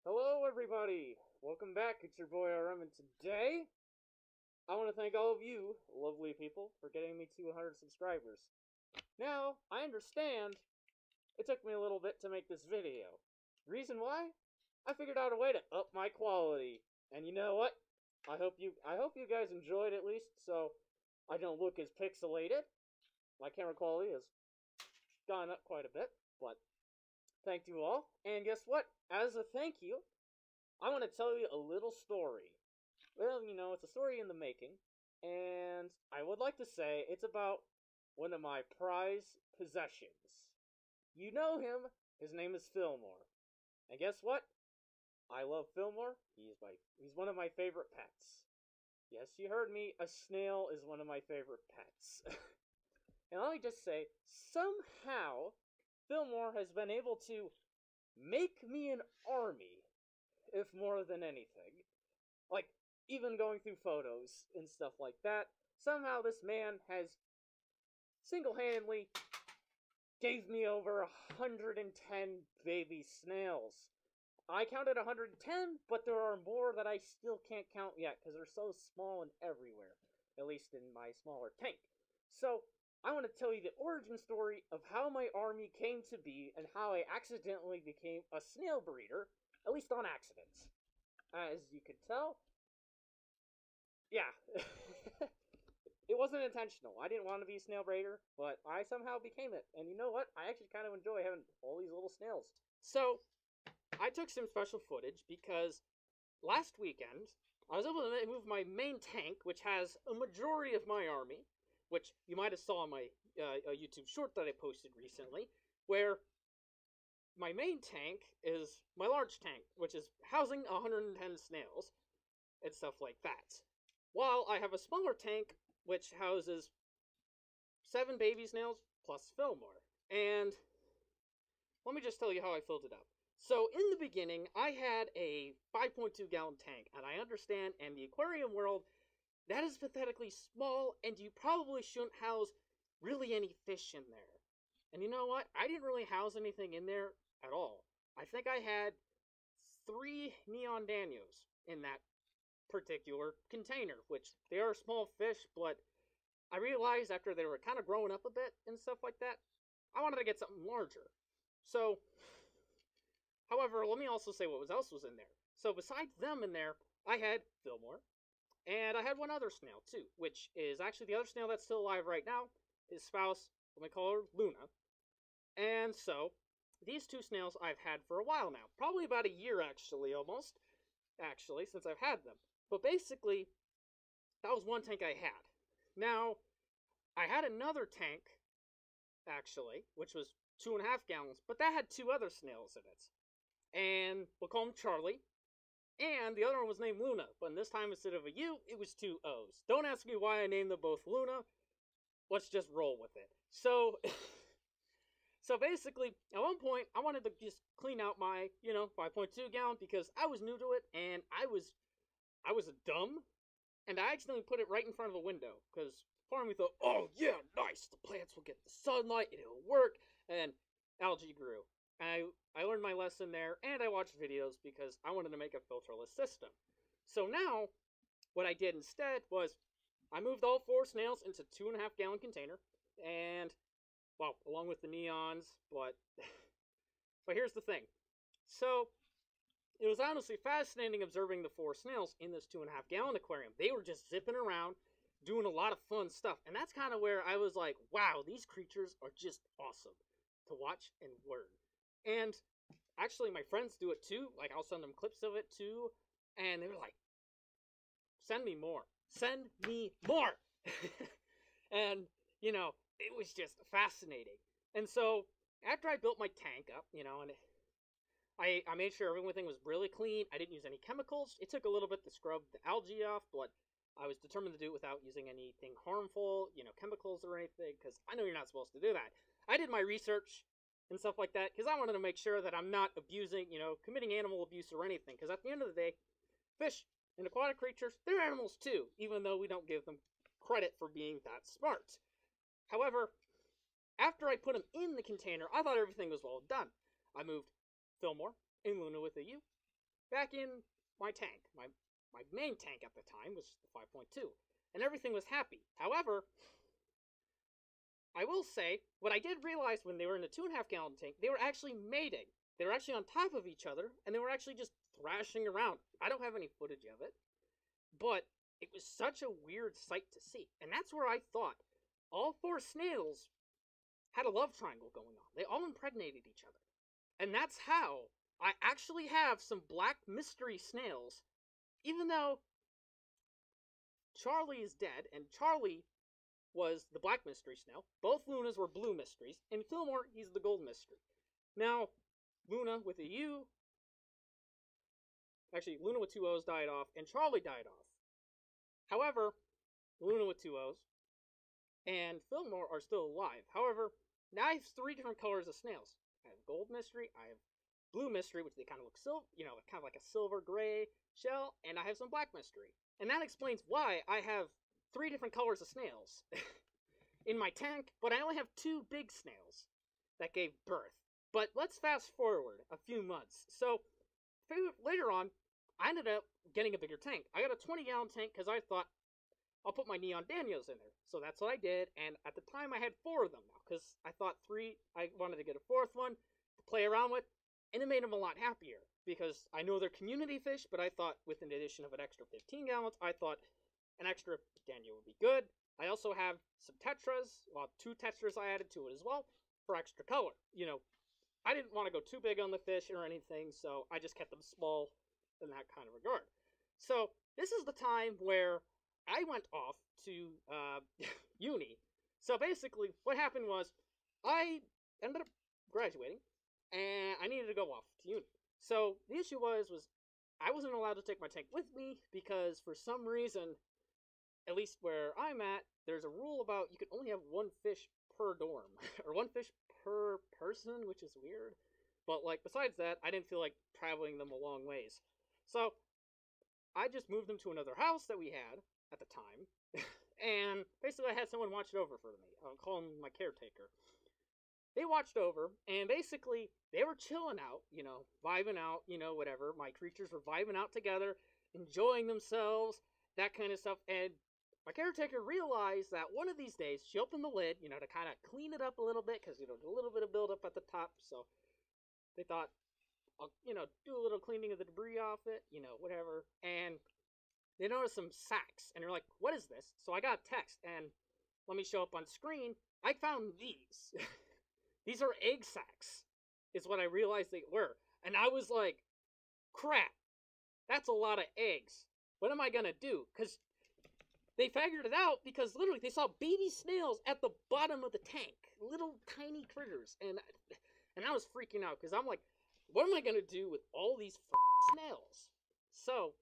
Hello, everybody! Welcome back. It's your boy RM, and today I want to thank all of you, lovely people, for getting me to 100 subscribers. Now, I understand it took me a little bit to make this video. Reason why? I figured out a way to up my quality. And you know what? I hope you guys enjoyed at least, so I don't look as pixelated. My camera quality has gone up quite a bit, but thank you all. And guess what? As a thank you, I want to tell you a little story. Well, it's a story in the making, and I would like to say it's about one of my prized possessions. You know him. His name is Fillmore. And guess what? I love Fillmore. He's one of my favorite pets. Yes, you heard me. A snail is one of my favorite pets. And let me just say, somehow, Fillmore has been able to make me an army, if more than anything. Like, even going through photos and stuff like that, somehow this man has single-handedly gave me over 110 baby snails. I counted 110, but there are more that I still can't count yet, because they're so small and everywhere, at least in my smaller tank. So, I want to tell you the origin story of how my army came to be, and how I accidentally became a snail breeder, at least on accident. As you could tell, yeah, it wasn't intentional. I didn't want to be a snail breeder, but I somehow became it. And you know what? I actually kind of enjoy having all these little snails. So, I took some special footage because last weekend, I was able to move my main tank, which has a majority of my army, which you might have saw on my YouTube short that I posted recently, where my main tank is my large tank, which is housing 110 snails and stuff like that. While I have a smaller tank, which houses 7 baby snails plus Fillmore. And let me just tell you how I filled it up. So, in the beginning, I had a 5.2 gallon tank, and I understand in the aquarium world, that is pathetically small, and you probably shouldn't house really any fish in there. And you know what? I didn't really house anything in there at all. I think I had 3 neon danios in that particular container, which they are small fish, but I realized after they were kind of growing up a bit and stuff like that, I wanted to get something larger. So, however, let me also say what else was in there. So besides them in there, I had Fillmore, and I had one other snail too, which is actually the other snail that's still alive right now. His spouse, let me call her Luna. And so, these 2 snails I've had for a while now. Probably about a year actually, almost. Actually, since I've had them. But basically, that was one tank I had. Now, I had another tank, actually, which was 2.5 gallons, but that had 2 other snails in it. And we'll call him Charlie. And the other one was named Luna, but this time instead of a U, it was 2 O's. Don't ask me why I named them both Luna. Let's just roll with it. So, so basically, at one point, I wanted to just clean out my, 5.2 gallon because I was new to it, and I was dumb, and I accidentally put it right in front of a window, because part of me thought, oh yeah, nice, the plants will get the sunlight, and it'll work, and algae grew. And I learned my lesson there, and I watched videos because I wanted to make a filterless system. So now, what I did instead was, I moved all 4 snails into 2.5 gallon container, and, well, along with the neons, but here's the thing. So, it was honestly fascinating observing the 4 snails in this 2.5 gallon aquarium. They were just zipping around, doing a lot of fun stuff, and that's kind of where I was like, wow, these creatures are just awesome to watch and learn. And actually, my friends do it too. Like, I'll send them clips of it too. And they were like, send me more. Send me more. And, it was just fascinating. And so, after I built my tank up, and I made sure everything was really clean. I didn't use any chemicals. It took a little bit to scrub the algae off, but I was determined to do it without using anything harmful, chemicals or anything, because I know you're not supposed to do that. I did my research and stuff like that, because I wanted to make sure that I'm not abusing, committing animal abuse or anything, because at the end of the day, fish and aquatic creatures, they're animals too, even though we don't give them credit for being that smart. However, after I put them in the container, I thought everything was well done. I moved Fillmore and Luna with a U, back in my tank. My main tank at the time was the 5.2, and everything was happy. However, I will say, what I did realize when they were in a 2.5 gallon tank, they were actually mating. They were actually on top of each other, and they were actually just thrashing around. I don't have any footage of it, but it was such a weird sight to see. And that's where I thought all 4 snails had a love triangle going on. They all impregnated each other. And that's how I actually have some black mystery snails, even though Charlie is dead, and Charlie was the black mystery snail. Both Lunas were blue mysteries, and Fillmore, he's the gold mystery. Now, Luna with a U, actually, Luna with 2 O's died off, and Charlie died off. However, Luna with 2 O's and Fillmore are still alive. However, now I have 3 different colors of snails. I have gold mystery, I have blue mystery, which they kind of look silver, kind of like a silver gray shell, and I have some black mystery. And that explains why I have 3 different colors of snails in my tank, but I only have 2 big snails that gave birth. But let's fast forward a few months. So, later on, I ended up getting a bigger tank. I got a 20-gallon tank because I thought, I'll put my Neon Danios in there. So that's what I did, and at the time I had 4 of them now, because I thought I wanted to get a 4th one to play around with, and it made them a lot happier, because I know they're community fish, but I thought with an addition of an extra 15 gallons, I thought an extra Danio would be good. I also have some tetras, well, 2 tetras I added to it as well, for extra color. I didn't want to go too big on the fish or anything, so I just kept them small in that kind of regard. So, this is the time where I went off to uni. So basically, what happened was, I ended up graduating, and I needed to go off to uni. So the issue was I wasn't allowed to take my tank with me, because for some reason, at least where I'm at, there's a rule about you can only have 1 fish per dorm, or 1 fish per person, which is weird. But besides that, I didn't feel like traveling them a long ways. So I just moved them to another house that we had at the time, and basically I had someone watch it over for me. I'll call him my caretaker. They watched over, and basically they were chilling out, vibing out, whatever. My creatures were vibing out together, enjoying themselves, that kind of stuff. And my caretaker realized that one of these days, she opened the lid, to kind of clean it up a little bit, because, there's a little bit of buildup at the top, so they thought, I'll, do a little cleaning of the debris off it, whatever. And they noticed some sacks, and they're like, what is this? So I got a text, and let me show up on screen. I found these. These are egg sacs, is what I realized they were. And I was like, crap, that's a lot of eggs. What am I going to do? Because they figured it out, because literally they saw baby snails at the bottom of the tank. Little tiny critters. And I was freaking out, because I'm like, what am I going to do with all these snails? So,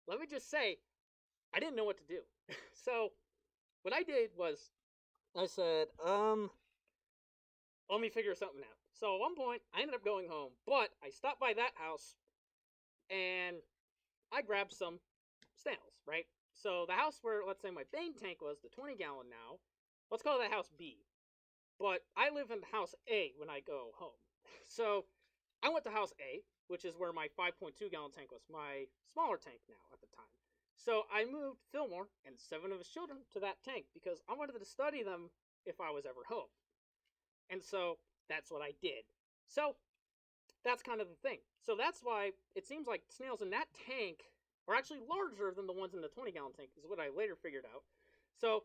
let me just say, I didn't know what to do. So, what I did was, I said, let me figure something out. So, at one point, I ended up going home, but I stopped by that house, and I grabbed some snails, right? So, the house where, let's say, my main tank was, the 20-gallon now, let's call that house B. But I live in house A when I go home. So, I went to house A, which is where my 5.2-gallon tank was, my smaller tank now at the time. So I moved Fillmore and 7 of his children to that tank, because I wanted to study them if I was ever home. And so that's what I did. So that's kind of the thing. So that's why it seems like snails in that tank are actually larger than the ones in the 20-gallon tank, is what I later figured out. So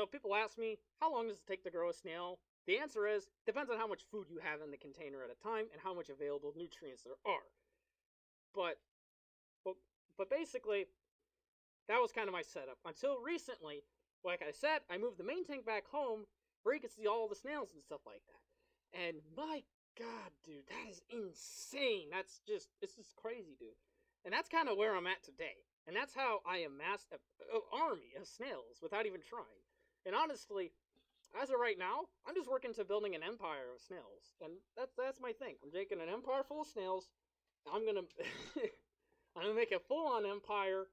people ask me, how long does it take to grow a snail? The answer is, depends on how much food you have in the container at a time and how much available nutrients there are. But basically, that was kind of my setup. Until recently, like I said, I moved the main tank back home where you can see all the snails and stuff like that. And my god, dude, that is insane. It's just crazy, dude. And that's kind of where I'm at today. And that's how I amassed an army of snails without even trying. And honestly, as of right now, I'm just working to building an empire of snails. And that's my thing. I'm making an empire full of snails. I'm gonna make a full-on empire.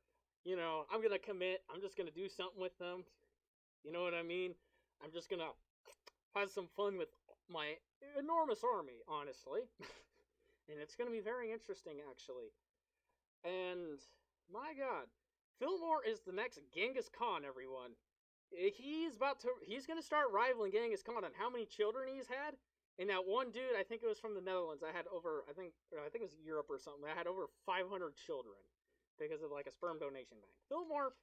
I'm gonna commit. I'm just gonna do something with them. You know what I mean? I'm just gonna have some fun with my enormous army, honestly. and it's going to be very interesting, actually. And my God, Fillmore is the next Genghis Khan. Everyone, he's going to start rivaling Genghis Khan on how many children he's had. And that one dude, I think it was from the Netherlands. I think it was Europe or something. I had over 500 children because of like a sperm donation bank. Fillmore,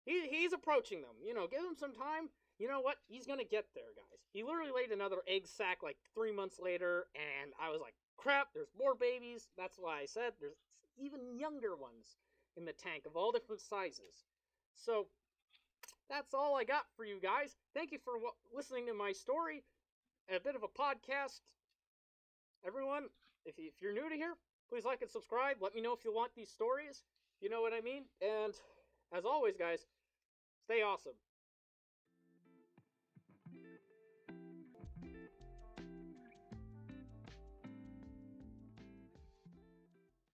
he's approaching them. You know, give him some time. You know what? He's gonna get there, guys. He literally laid another egg sack like 3 months later, and I was like, crap, there's more babies. That's why I said there's even younger ones in the tank of all different sizes. So, that's all I got for you guys. Thank you for listening to my story. A bit of a podcast. Everyone, if you're new to here, please like and subscribe. Let me know if you want these stories. You know what I mean? And as always, guys, stay awesome.